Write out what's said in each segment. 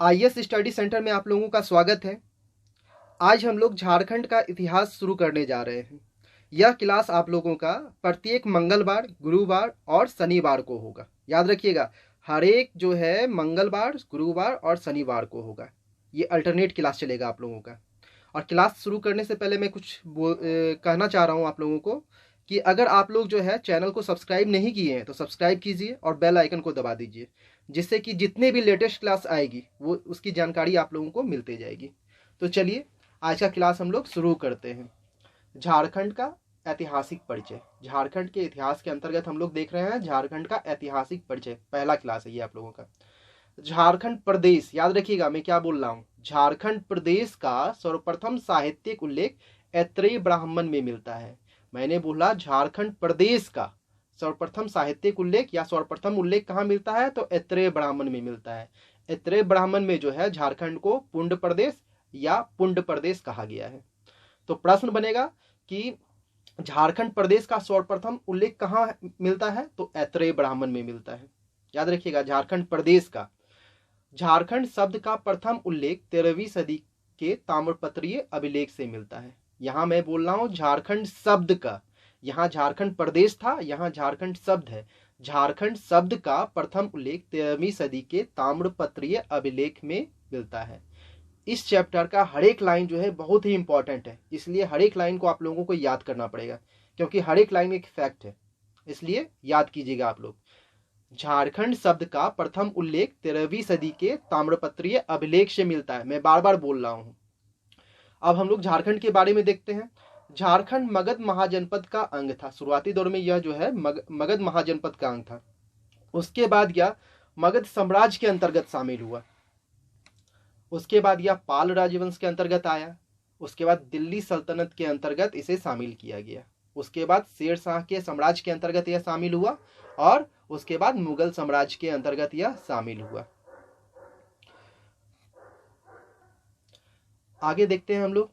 IAS study centre में आप लोगों का स्वागत है। आज हम लोग झारखंड का इतिहास शुरू करने जा रहे हैं। यह क्लास आप लोगों का प्रत्येक मंगलवार, गुरुवार और शनिवार को होगा। याद रखिएगा, हर एक जो है मंगलवार, गुरुवार और शनिवार को होगा। ये अल्टरनेट क्लास चलेगा आप लोगों का। और क्लास शुरू करने से पहले मैं कुछ कहना चाह रहा हूँ आप लोगों को कि अगर आप लोग जो है चैनल को सब्सक्राइब नहीं किए हैं तो सब्सक्राइब कीजिए और बेल आइकन को दबा दीजिए, जिससे कि जितने भी लेटेस्ट क्लास आएगी वो उसकी जानकारी आप लोगों को मिलती जाएगी। तो चलिए आज का क्लास हम लोग शुरू करते हैं। झारखंड का ऐतिहासिक परिचय। झारखंड के इतिहास के अंतर्गत हम लोग देख रहे हैं झारखंड का ऐतिहासिक परिचय। पहला क्लास है ये आप लोगों का। झारखंड प्रदेश, याद रखिएगा मैं क्या बोल रहा हूँ। झारखंड प्रदेश का सर्वप्रथम साहित्यिक उल्लेख ऐत्रेय ब्राह्मण में मिलता है। मैंने बोला झारखंड प्रदेश का सर्वप्रथम साहित्यिक उल्लेख या सर्वप्रथम उल्लेख कहाँ मिलता है, तो ऐत्रेय ब्राह्मण में मिलता है। ऐत्रेय ब्राह्मण में जो है झारखंड को पुंड प्रदेश या पुंड प्रदेश कहा गया है। तो प्रश्न बनेगा कि झारखंड प्रदेश का सर्वप्रथम उल्लेख कहाँ मिलता है, तो ऐत्रेय ब्राह्मण में मिलता है। याद रखिएगा, झारखंड प्रदेश का। झारखंड शब्द का प्रथम उल्लेख 13वीं सदी के ताम्रपत्रीय अभिलेख से मिलता है। यहां मैं बोल रहा हूं झारखंड शब्द का, यहाँ झारखंड प्रदेश था, यहाँ झारखंड शब्द है। झारखंड शब्द का प्रथम उल्लेख 13वीं सदी के ताम्रपत्रीय अभिलेख में मिलता है। इस चैप्टर का हर एक लाइन जो है बहुत ही इंपॉर्टेंट है, इसलिए हर एक लाइन को आप लोगों को याद करना पड़ेगा, क्योंकि हर एक लाइन एक फैक्ट है, इसलिए याद कीजिएगा आप लोग। झारखंड शब्द का प्रथम उल्लेख 13वीं सदी के ताम्रपत्रीय अभिलेख से मिलता है। मैं बार बार बोल रहा हूं। अब हम लोग झारखंड के बारे में देखते हैं। झारखंड मगध महाजनपद का अंग था। शुरुआती दौर में यह जो है मगध महाजनपद का अंग था। उसके बाद यह मगध साम्राज्य के अंतर्गत शामिल हुआ। उसके बाद यह पाल राजवंश के अंतर्गत आया। उसके बाद दिल्ली सल्तनत के अंतर्गत इसे शामिल किया गया। उसके बाद शेर शाह के साम्राज्य के अंतर्गत यह शामिल हुआ और उसके बाद मुगल साम्राज्य के अंतर्गत यह शामिल हुआ। आगे देखते हैं हम लोग।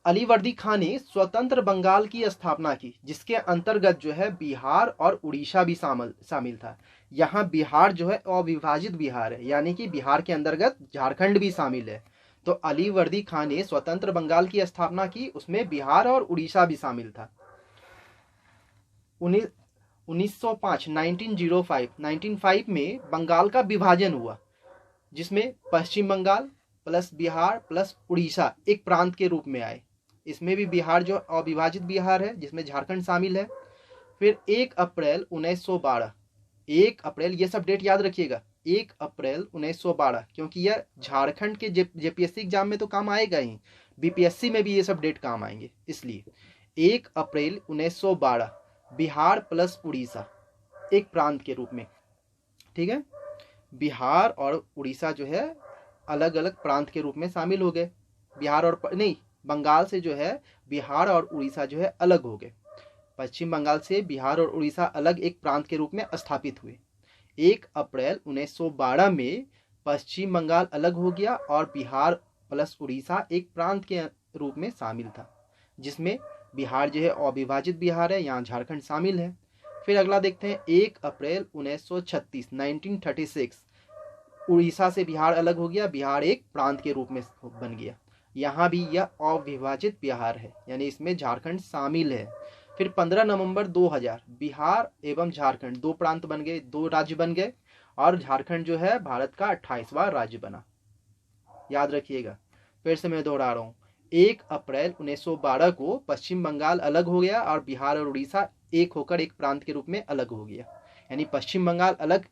अलीवर्दी खान ने स्वतंत्र बंगाल की स्थापना की, जिसके अंतर्गत जो है बिहार और उड़ीसा भी शामिल था। यहाँ बिहार जो है अविभाजित बिहार है, यानी कि बिहार के अंतर्गत झारखंड भी शामिल है। तो अलीवर्दी खान ने स्वतंत्र बंगाल की स्थापना की, उसमें बिहार और उड़ीसा भी शामिल था। 1905 में बंगाल का विभाजन हुआ, जिसमें पश्चिम बंगाल प्लस बिहार प्लस उड़ीसा एक प्रांत के रूप में आए। इसमें भी बिहार जो अविभाजित बिहार है, जिसमें झारखंड शामिल है। फिर 1 अप्रैल 1912, 1 अप्रैल, ये सब डेट याद रखिएगा, 1 अप्रैल 1912, क्योंकि यह झारखंड के जेपीएससी एग्जाम में तो काम आएगा ही, बीपीएससी में भी ये सब डेट काम आएंगे। इसलिए 1 अप्रैल 1912 बिहार प्लस उड़ीसा एक प्रांत के रूप में, ठीक है। बिहार और उड़ीसा जो है अलग अलग प्रांत के रूप में शामिल हो गए। बिहार और नहीं, बंगाल से जो है बिहार और उड़ीसा जो है अलग हो गए। पश्चिम बंगाल से बिहार और उड़ीसा अलग एक प्रांत के रूप में स्थापित हुए। 1 अप्रैल 1912 में पश्चिम बंगाल अलग हो गया और बिहार प्लस उड़ीसा एक प्रांत के रूप में शामिल था, जिसमें बिहार जो है अविभाजित बिहार है, यहाँ झारखंड शामिल है। फिर अगला देखते हैं 1 अप्रैल 1936 उड़ीसा से बिहार अलग हो गया, बिहार एक प्रांत के रूप में बन गया। यहाँ भी यह अविभाजित बिहार है, यानी इसमें झारखंड शामिल है। फिर 15 नवंबर 2000 बिहार एवं झारखंड दो प्रांत बन गए, दो राज्य बन गए, और झारखंड जो है भारत का 28वां राज्य बना। याद रखिएगा, फिर से मैं दोहरा रहा हूँ। 1 अप्रैल 1912 को पश्चिम बंगाल अलग हो गया और बिहार और उड़ीसा एक होकर एक प्रांत के रूप में अलग हो गया, यानी पश्चिम बंगाल अलग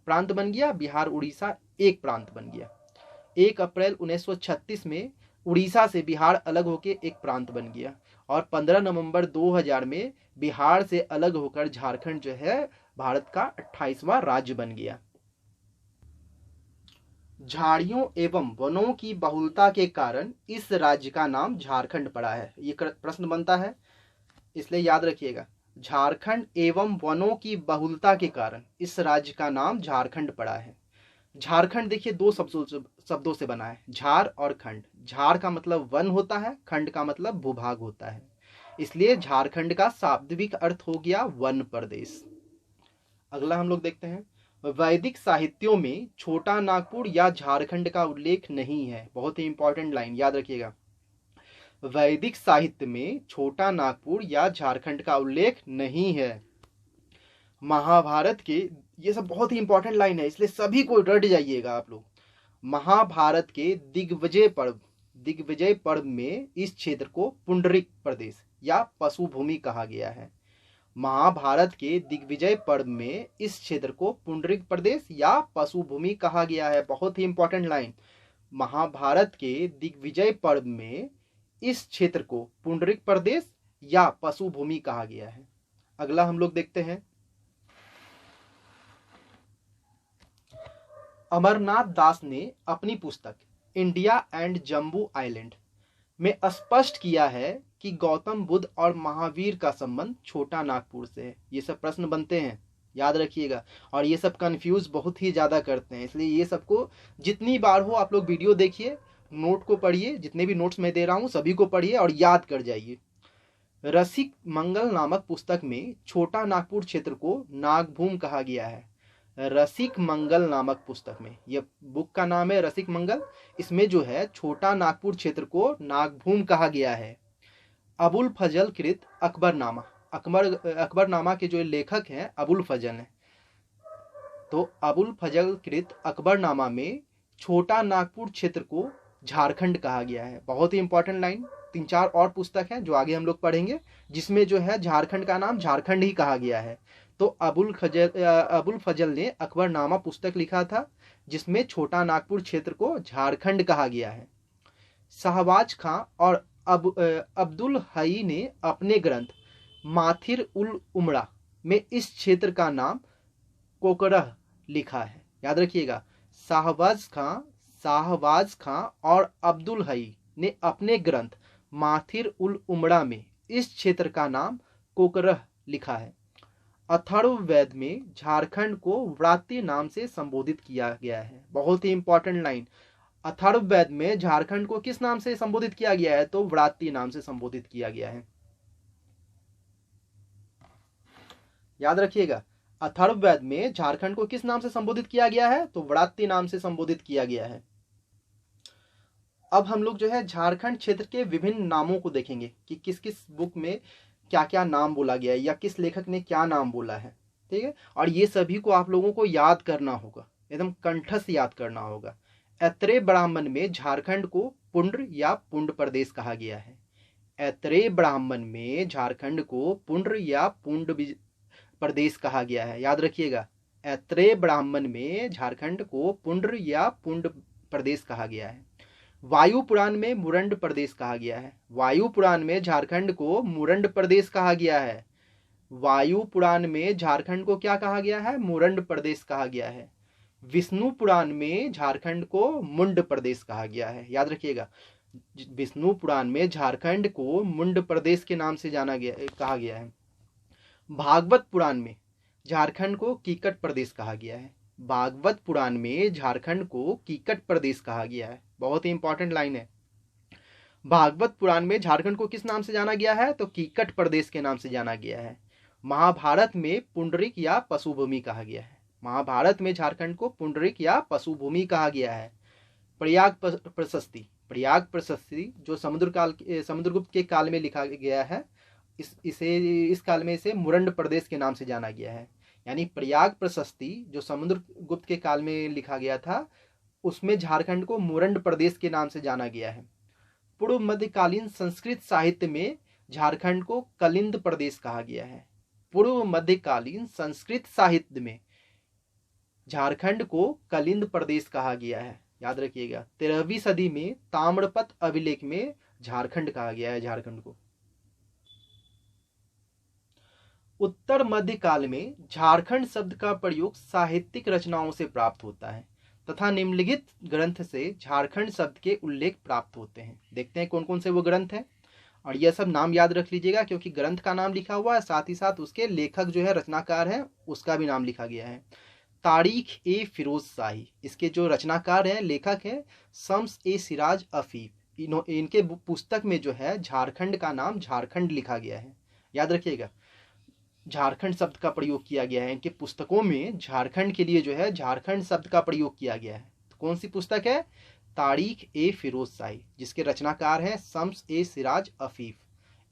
प्रांत बन गया, बिहार उड़ीसा एक प्रांत बन गया। 1 अप्रैल 1936 में उड़ीसा से बिहार अलग होकर एक प्रांत बन गया, और 15 नवंबर 2000 में बिहार से अलग होकर झारखंड जो है भारत का 28वां राज्य बन गया। झाड़ियों एवं वनों की बहुलता के कारण इस राज्य का नाम झारखंड पड़ा है। ये प्रश्न बनता है, इसलिए याद रखिएगा, झारखंड एवं वनों की बहुलता के कारण इस राज्य का नाम झारखंड पड़ा है। झारखंड देखिए दो शब्दों से बना है, झार और खंड। झार का मतलब वन होता है, खंड का मतलब भूभाग होता है, इसलिए झारखंड का शाब्दिक अर्थ हो गया वन प्रदेश। अगला हम लोग देखते हैं वैदिक साहित्यों में छोटा नागपुर या झारखंड का उल्लेख नहीं है। बहुत ही इंपॉर्टेंट लाइन याद रखिएगा। वैदिक साहित्य में छोटा नागपुर या झारखंड का उल्लेख नहीं है। महाभारत के, ये सब बहुत ही इंपॉर्टेंट लाइन है, इसलिए सभी को रट जाइएगा आप लोग। महाभारत के दिग्विजय पर्व में इस क्षेत्र को पुंडरिक प्रदेश या पशुभूमि कहा गया है। महाभारत के दिग्विजय पर्व में इस क्षेत्र को पुंडरिक प्रदेश या पशुभूमि कहा गया है। बहुत ही इंपॉर्टेंट लाइन। महाभारत के दिग्विजय पर्व में इस क्षेत्र को पुंडरिक प्रदेश या पशुभूमि कहा गया है। अगला हम लोग देखते हैं। अमरनाथ दास ने अपनी पुस्तक इंडिया एंड जम्बू आइलैंड में स्पष्ट किया है कि गौतम बुद्ध और महावीर का संबंध छोटा नागपुर से है। ये सब प्रश्न बनते हैं, याद रखिएगा। और ये सब कंफ्यूज बहुत ही ज़्यादा करते हैं, इसलिए ये सबको जितनी बार हो आप लोग वीडियो देखिए, नोट को पढ़िए, जितने भी नोट्स मैं दे रहा हूँ सभी को पढ़िए और याद कर जाइए। रसिक मंगल नामक पुस्तक में छोटा नागपुर क्षेत्र को नागभूम कहा गया है। रसिक मंगल नामक पुस्तक में, यह बुक का नाम है रसिक मंगल, इसमें जो है छोटा नागपुर क्षेत्र को नागभूम कहा गया है। अबुल फजल कृत अकबरनामा, अकबरनामा के जो लेखक हैं अबुल फजल हैं, तो अबुल फजल कृत अकबरनामा में छोटा नागपुर क्षेत्र को झारखंड कहा गया है। बहुत ही इंपॉर्टेंट लाइन। 3-4 और पुस्तक हैं जो आगे हम लोग पढ़ेंगे जिसमें जो है झारखंड का नाम झारखंड ही कहा गया है। तो अबुल फजल ने अकबरनामा पुस्तक लिखा था जिसमें छोटा नागपुर क्षेत्र को झारखंड कहा गया है। शाहबाज खां और अब्दुल हई ने अपने ग्रंथ माथिर उल उमड़ा में इस क्षेत्र का नाम कोकरह लिखा है। याद रखिएगा, शाहबाज खां और अब्दुल हई ने अपने ग्रंथ माथिर उल उमड़ा में इस क्षेत्र का नाम कोकरह लिखा है। अथर्ववेद में झारखंड को व्रात्य नाम से संबोधित किया गया है। बहुत ही इंपॉर्टेंट लाइन। अथर्ववेद में झारखंड को किस नाम से संबोधित किया गया है? तो व्रात्य नाम से संबोधित किया गया है। याद रखिएगा, अथर्ववेद में झारखंड को किस नाम से संबोधित किया गया है? तो व्रात्य नाम से संबोधित किया गया है। अब हम लोग जो है झारखंड क्षेत्र के विभिन्न नामों को देखेंगे कि किस किस बुक में क्या क्या नाम बोला गया है या किस लेखक ने क्या नाम बोला है। ठीक है, और ये सभी को आप लोगों को याद करना होगा, एकदम कंठस्थ याद करना होगा। ऐत्रेय ब्राह्मण में झारखंड को पुंड्र या पुंड प्रदेश कहा गया है। ऐत्रेय ब्राह्मण में झारखंड को पुंड्र या पुंड प्रदेश कहा गया है। याद रखिएगा, ऐत्रेय ब्राह्मण में झारखंड को पुंड्र या पुंड प्रदेश कहा गया है। वायु पुराण में मुरंड प्रदेश कहा गया है। वायु पुराण में झारखंड को मुरंड प्रदेश कहा गया है। वायु पुराण में झारखंड को क्या कहा गया है? मुरंड प्रदेश कहा गया है। विष्णु पुराण में झारखंड को मुंड प्रदेश कहा गया है। याद रखिएगा, विष्णु पुराण में झारखंड को मुंड प्रदेश के नाम से कहा गया है। भागवत पुराण में झारखंड को कीकट प्रदेश कहा गया है। भागवत पुराण में झारखंड को कीकट प्रदेश कहा गया है। बहुत ही इंपॉर्टेंट लाइन है। भागवत पुराण में झारखंड को किस नाम से जाना गया है? तो कीकट प्रदेश के नाम से जाना गया है। महाभारत में पुंडरिक या पशुभूमि कहा गया है। महाभारत में झारखंड को पुंडरिक या पशुभूमि कहा गया है। प्रयाग प्रशस्ति जो समुद्रगुप्त के काल में लिखा गया है, इस काल में इसे मुरंड प्रदेश के नाम से जाना गया है। यानी प्रयाग प्रशस्ति जो समुद्रगुप्त के काल में लिखा गया था, उसमें झारखंड को मुरंड प्रदेश के नाम से जाना गया है। पूर्व मध्यकालीन संस्कृत साहित्य में झारखंड को कलिंद प्रदेश कहा गया है। पूर्व मध्यकालीन संस्कृत साहित्य में झारखंड को कलिंद प्रदेश कहा गया है। याद रखिएगा, 13वीं सदी में ताम्रपत्र अभिलेख में झारखंड कहा गया है झारखंड को। उत्तर मध्य काल में झारखंड शब्द का प्रयोग साहित्यिक रचनाओं से प्राप्त होता है तथा निम्नलिखित ग्रंथ से झारखंड शब्द के उल्लेख प्राप्त होते हैं। देखते हैं कौन कौन से वो ग्रंथ हैं, और यह सब नाम याद रख लीजिएगा क्योंकि ग्रंथ का नाम लिखा हुआ है, साथ ही साथ उसके लेखक जो है रचनाकार है उसका भी नाम लिखा गया है। तारीख ए फिरोज शाही, इसके जो रचनाकार हैं लेखक हैं शम्स ए सिराज अफीफ। इनके पुस्तक में जो है झारखंड का नाम झारखंड लिखा गया है। याद रखिएगा, झारखंड शब्द का प्रयोग किया गया है। इनके पुस्तकों में झारखंड के लिए जो है झारखंड शब्द का प्रयोग किया गया है। तो कौन सी पुस्तक है? तारीख ए फिरोज शाही, जिसके रचनाकार हैं शम्स ए सिराज अफीफ।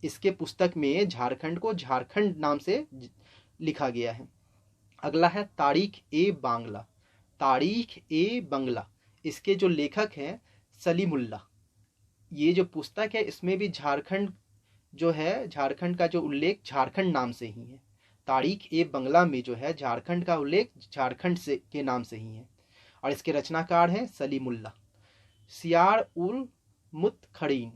इसके पुस्तक में झारखंड को झारखंड नाम से लिखा गया है। अगला है तारीख ए बांग्ला। तारीख ए बांग्ला, इसके जो लेखक हैं सलीमुल्लाह। ये जो पुस्तक है इसमें भी झारखंड जो है, झारखंड का जो उल्लेख झारखंड नाम से ही है। तारीख ए बांग्ला में जो है झारखंड का उल्लेख झारखंड से के नाम से ही है और इसके रचनाकार हैं सलीमुल्लाह। सियार उल मुतखरीन,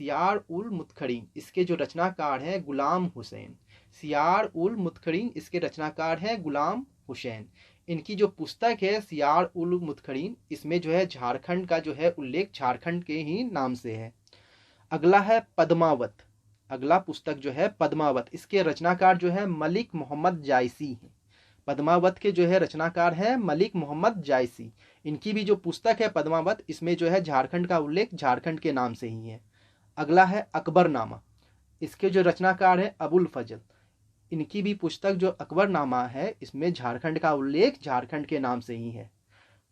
सियार उल मुतखरीन, इसके जो रचनाकार हैं गुलाम हुसैन। सियार उल मुतखरीन, इसके रचनाकार हैं गुलाम हुसैन। इनकी जो पुस्तक है सियार उल मुतखरीन, इसमें जो है झारखंड का जो है उल्लेख झारखंड के ही नाम से है। अगला है पद्मावत। अगला पुस्तक जो है पद्मावत, इसके रचनाकार जो है मलिक मोहम्मद जायसी हैं। पद्मावत के जो है रचनाकार हैं मलिक मोहम्मद जायसी। इनकी भी जो पुस्तक है पद्मावत, इसमें जो है झारखंड का उल्लेख झारखंड के नाम से ही है। अगला है अकबरनामा। इसके जो रचनाकार हैं अबुल फजल। इनकी भी पुस्तक जो अकबरनामा है, इसमें झारखंड का उल्लेख झारखंड के नाम से ही है।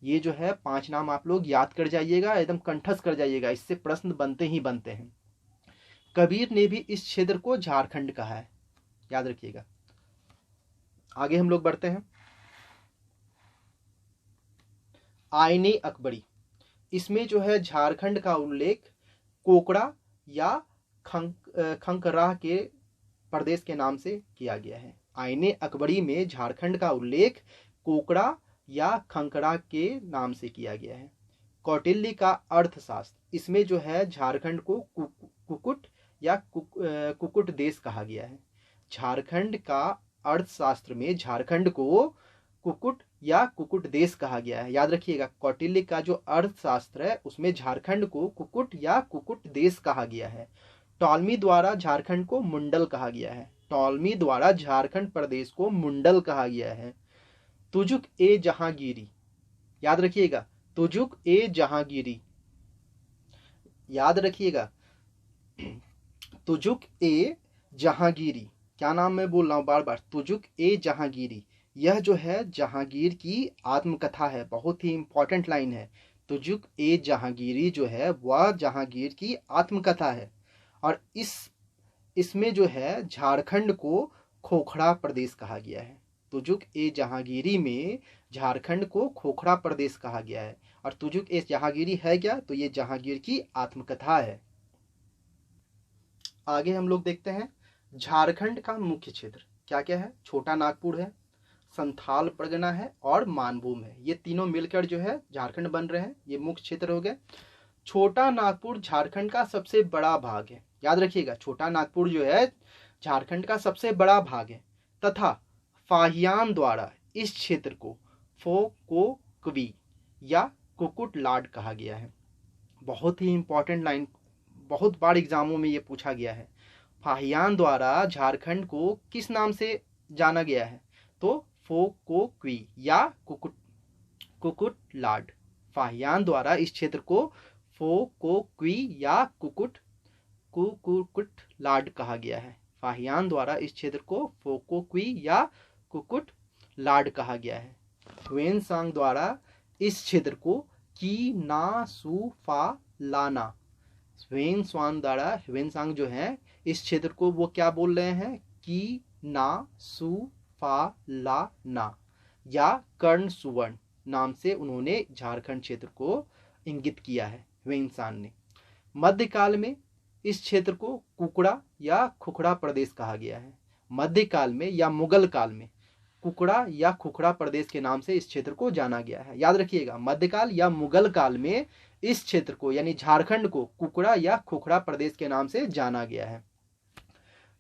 ये जो है 5 नाम आप लोग याद कर जाइएगा, एकदम कंठस्थ कर जाइएगा, इससे प्रश्न बनते ही बनते हैं। कबीर ने भी इस क्षेत्र को झारखंड कहा है, याद रखिएगा। आगे हम लोग बढ़ते हैं। आईने अकबरी, इसमें जो है झारखंड का उल्लेख कोकड़ा या खंकराह के प्रदेश के नाम से किया गया है। आईने अकबरी में झारखंड का उल्लेख कोकड़ा या खंकरा के नाम से किया गया है। कौटिल्य का अर्थशास्त्र, इसमें जो है झारखंड को कुकुट या कुकुट देश कहा गया है। झारखंड का अर्थशास्त्र में झारखंड को कुकुट या कुकुट देश कहा गया है, याद रखिएगा। कौटिल्य का जो अर्थशास्त्र है उसमें झारखंड को कुकुट या कुकुट देश कहा गया है। टॉलमी द्वारा झारखंड को मुंडल कहा गया है। टॉलमी द्वारा झारखंड प्रदेश को मुंडल कहा गया है। तुजुक ए जहांगीरी, याद रखिएगा, तुजुक ए जहांगीरी, याद रखिएगा। तुजुक ए जहांगीरी, क्या नाम मैं बोल रहा हूँ बार बार, तुजुक ए जहांगीरी। यह जो है जहांगीर की आत्मकथा है, बहुत ही इंपॉर्टेंट लाइन है। तुजुक ए जहांगीरी जो है वह जहांगीर की आत्मकथा है और इसमें जो है झारखंड को खोखड़ा प्रदेश कहा गया है। तुजुक ए जहांगीरी में झारखंड को खोखड़ा प्रदेश कहा गया है। और तुजुक ए जहांगीरी है क्या? तो ये जहांगीर की आत्मकथा है। आगे हम लोग देखते हैं झारखंड का मुख्य क्षेत्र क्या क्या है। छोटा नागपुर है, संथाल परगना है और मानभूम है। ये तीनों मिलकर जो है झारखंड बन रहे हैं। ये मुख्य क्षेत्र हो गए। छोटा नागपुर झारखंड का सबसे बड़ा भाग है, याद रखिएगा। छोटा नागपुर जो है झारखंड का सबसे बड़ा भाग है तथा फाहियान द्वारा इस क्षेत्र को फोकोक्वी या कुकुटलाड कहा गया है। बहुत ही इंपॉर्टेंट लाइन, बहुत बार एग्जामों में ये पूछा गया है। फाहियान द्वारा झारखंड को किस नाम से जाना गया है? तो फोकोक्वी या कुकुटलाड। फाहियान द्वारा इस क्षेत्र को फोकोक्वी या कुकुटलाड कहा गया है। फाहियान द्वारा इस क्षेत्र को फोकोक्वी या कुकुटलाड कहा गया है। ह्वेनसांग द्वारा इस क्षेत्र को कीनासुफालाना। ह्वेनसांग द्वारा, ह्वेनसांग जो है इस क्षेत्र को वो क्या बोल रहे हैं? कीनासुफालाना या कर्ण सुवर्ण नाम से उन्होंने झारखंड क्षेत्र को इंगित किया है ह्वेनसांग ने। मध्यकाल में इस क्षेत्र को कुकड़ा या खुखड़ा प्रदेश कहा गया है। मध्यकाल में या मुगल काल में कुकड़ा या खुखड़ा प्रदेश के नाम से इस क्षेत्र को जाना गया है, याद रखिएगा। मध्यकाल या मुगल काल में इस क्षेत्र को यानी झारखंड को कुकड़ा या खुखड़ा प्रदेश के नाम से जाना गया है।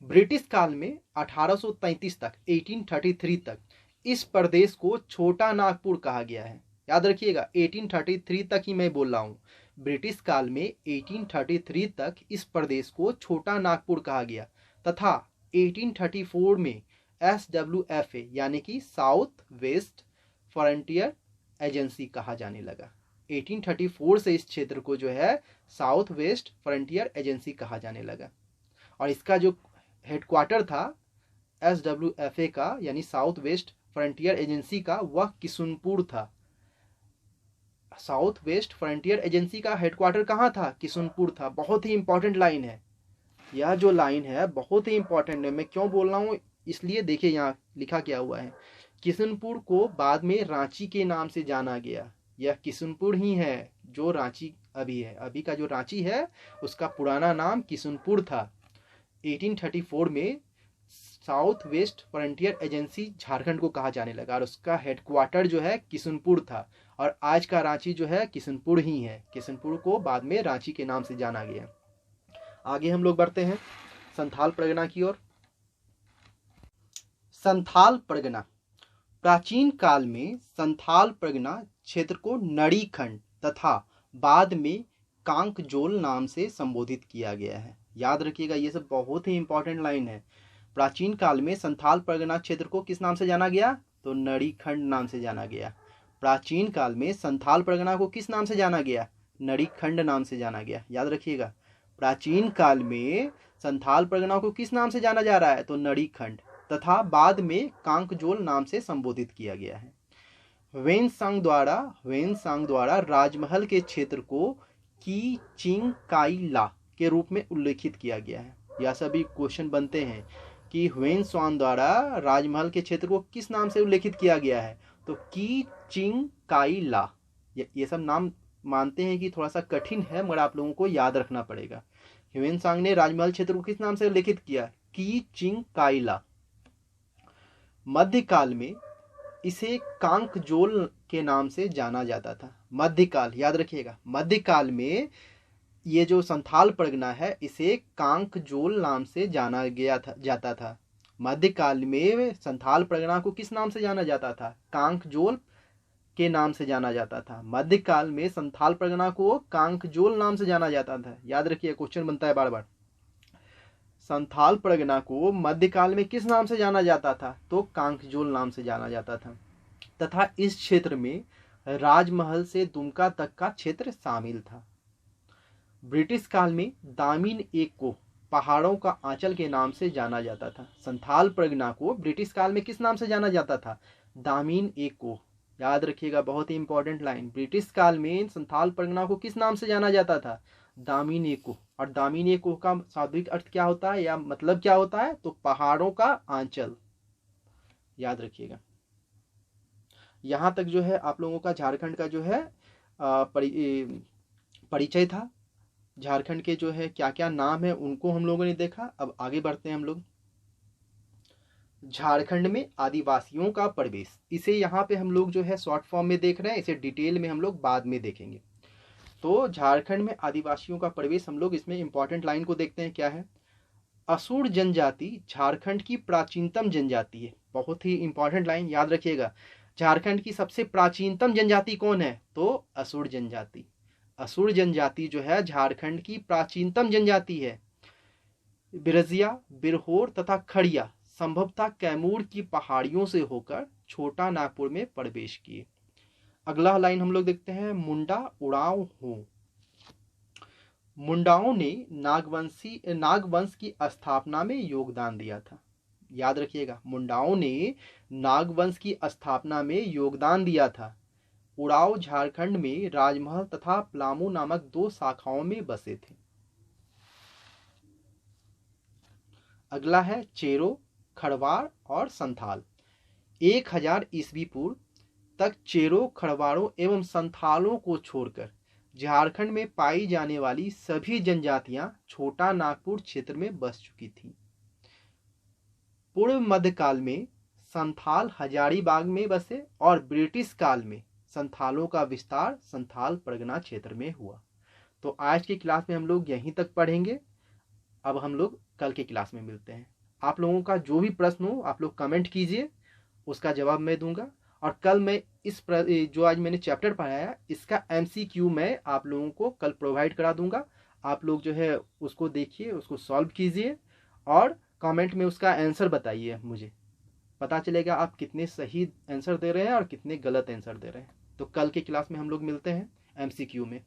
ब्रिटिश काल में 1833 तक 1833 तक इस प्रदेश को छोटा नागपुर कहा गया है, याद रखिएगा। 1833 तक ही मैं बोल रहा हूँ। ब्रिटिश काल में 1833 तक इस प्रदेश को छोटा नागपुर कहा गया तथा 1834 में SWFA यानी कि साउथ वेस्ट फ्रंटियर एजेंसी कहा जाने लगा। 1834 से इस क्षेत्र को जो है साउथ वेस्ट फ्रंटियर एजेंसी कहा जाने लगा और इसका जो हेडक्वार्टर था SWFA का यानी साउथ वेस्ट फ्रंटियर एजेंसी का वह किशुनपुर था। साउथ वेस्ट फ्रंटियर एजेंसी का हेडक्वार्टर कहाँ था? किशुनपुर था। बहुत ही इंपॉर्टेंट लाइन है, यह जो लाइन है बहुत ही इंपॉर्टेंट है। मैं क्यों बोल रहा हूँ इसलिए देखिए यहाँ लिखा क्या हुआ है, किशुनपुर को बाद में रांची के नाम से जाना गया। यह किशुनपुर ही है जो रांची अभी है, अभी का जो रांची है उसका पुराना नाम किशुनपुर था। 1834 में south west frontier agency Jharkhand को कहा जाने लगा और उसका हेडक्वार्टर जो है किशुनपुर था, और आज का रांची जो है किशुनपुर ही है। किशुनपुर को बाद में रांची के नाम से जाना गया। आगे हम लोग बढ़ते हैं संथाल परगना की ओर। संथाल परगना, प्राचीन काल में संथाल परगना क्षेत्र को नड़ी खंड तथा बाद में कांकजोल नाम से संबोधित किया गया है। याद रखिएगा, ये सब बहुत ही इंपॉर्टेंट लाइन है। प्राचीन काल में संथाल परगना क्षेत्र को किस नाम से जाना गया? तो नड़ी खंड नाम से जाना गया। प्राचीन काल में संथाल परगना को किस नाम से जाना गया? नड़ी खंड नाम से जाना गया। याद रखिएगा, प्राचीन काल में संथाल परगना को किस नाम से जाना जा रहा है? तो नड़ी खंड, तथा बाद में कांकजोल नाम से संबोधित किया गया है। वेनसांग द्वारा राजमहल के क्षेत्र को की चिंग काई ला के रूप में उल्लेखित किया गया है। यह सभी क्वेश्चन बनते हैं कि वेनसांग द्वारा राजमहल के क्षेत्र को किस नाम से उल्लेखित किया गया है? तो की चिंग काई ला। ये सब नाम मानते हैं कि थोड़ा सा कठिन है मगर आप लोगों को याद रखना पड़ेगा। ह्वेनसांग ने राजमहल क्षेत्र को किस नाम से उल्लेखित किया? की चिंग काई ला। मध्यकाल में इसे कांकजोल के नाम से जाना जाता था। मध्यकाल, याद रखिएगा, मध्यकाल में ये जो संथाल परगना है इसे कांकजोल नाम से जाना जाता था। मध्यकाल में संथाल परगना को किस नाम से जाना जाता था? कांकजोल के नाम से जाना जाता था। मध्यकाल में संथाल परगना को कांकजोल नाम से जाना जाता था। याद रखिए, क्वेश्चन बनता है बार बार। संथाल परगना को मध्यकाल में किस नाम से जाना जाता था? तो कांकजोल नाम से जाना जाता था, तथा इस क्षेत्र में राजमहल से दुमका तक का क्षेत्र शामिल था। ब्रिटिश काल में दामिन एक को पहाड़ों का आंचल के नाम से जाना जाता था। संथाल परगना को ब्रिटिश काल में किस नाम से जाना जाता था? दामिन एक को। याद रखिएगा, बहुत ही इंपॉर्टेंट लाइन। ब्रिटिश काल में संथाल परगना को किस नाम से जाना जाता था? दामिन एक को। और दामिन एक को का शाब्दिक अर्थ क्या होता है या मतलब क्या होता है? तो पहाड़ों का आंचल। याद रखिएगा। यहां तक जो है आप लोगों का झारखंड का जो है परिचय था। झारखंड के जो है क्या क्या नाम है उनको हम लोगों ने देखा। अब आगे बढ़ते हैं हम लोग। झारखंड में आदिवासियों का प्रवेश, इसे यहाँ पे हम लोग जो है शॉर्ट फॉर्म में देख रहे हैं, इसे डिटेल में हम लोग बाद में देखेंगे। तो झारखंड में आदिवासियों का प्रवेश, हम लोग इसमें इंपॉर्टेंट लाइन को देखते हैं क्या है। असुर जनजाति झारखंड की प्राचीनतम जनजाति है। बहुत ही इंपॉर्टेंट लाइन, याद रखिएगा। झारखंड की सबसे प्राचीनतम जनजाति कौन है? तो असुर जनजाति। असुर जनजाति जो है झारखंड की प्राचीनतम जनजाति है। बिरजिया, बिरहोर तथा खड़िया संभवतः कैमूर की पहाड़ियों से होकर छोटा नागपुर में प्रवेश किए। अगला लाइन हम लोग देखते हैं, मुंडा उड़ाव हो। मुंडाओं ने नागवंश की स्थापना में योगदान दिया था। याद रखिएगा, मुंडाओं ने नागवंश की स्थापना में योगदान दिया था। उड़ाव झारखंड में राजमहल तथा पलामू नामक दो शाखाओं में बसे थे। अगला है चेरो, खड़वाड़ और संथाल। 1000 ईस्वी पूर्व तक चेरो, खड़वाड़ों एवं संथालों को छोड़कर झारखंड में पाई जाने वाली सभी जनजातियां छोटा नागपुर क्षेत्र में बस चुकी थीं। पूर्व मध्यकाल में संथाल हजारीबाग में बसे और ब्रिटिश काल में संथालों का विस्तार संथाल परगना क्षेत्र में हुआ। तो आज की क्लास में हम लोग यहीं तक पढ़ेंगे। अब हम लोग कल की क्लास में मिलते हैं। आप लोगों का जो भी प्रश्न हो आप लोग कमेंट कीजिए, उसका जवाब मैं दूंगा। और कल मैं जो आज मैंने चैप्टर पढ़ाया इसका MCQ मैं आप लोगों को कल प्रोवाइड करा दूंगा। आप लोग जो है उसको देखिए, उसको सॉल्व कीजिए और कमेंट में उसका आंसर बताइए। मुझे पता चलेगा आप कितने सही आंसर दे रहे हैं और कितने गलत आंसर दे रहे हैं। तो कल की क्लास में हम लोग मिलते हैं MCQ में।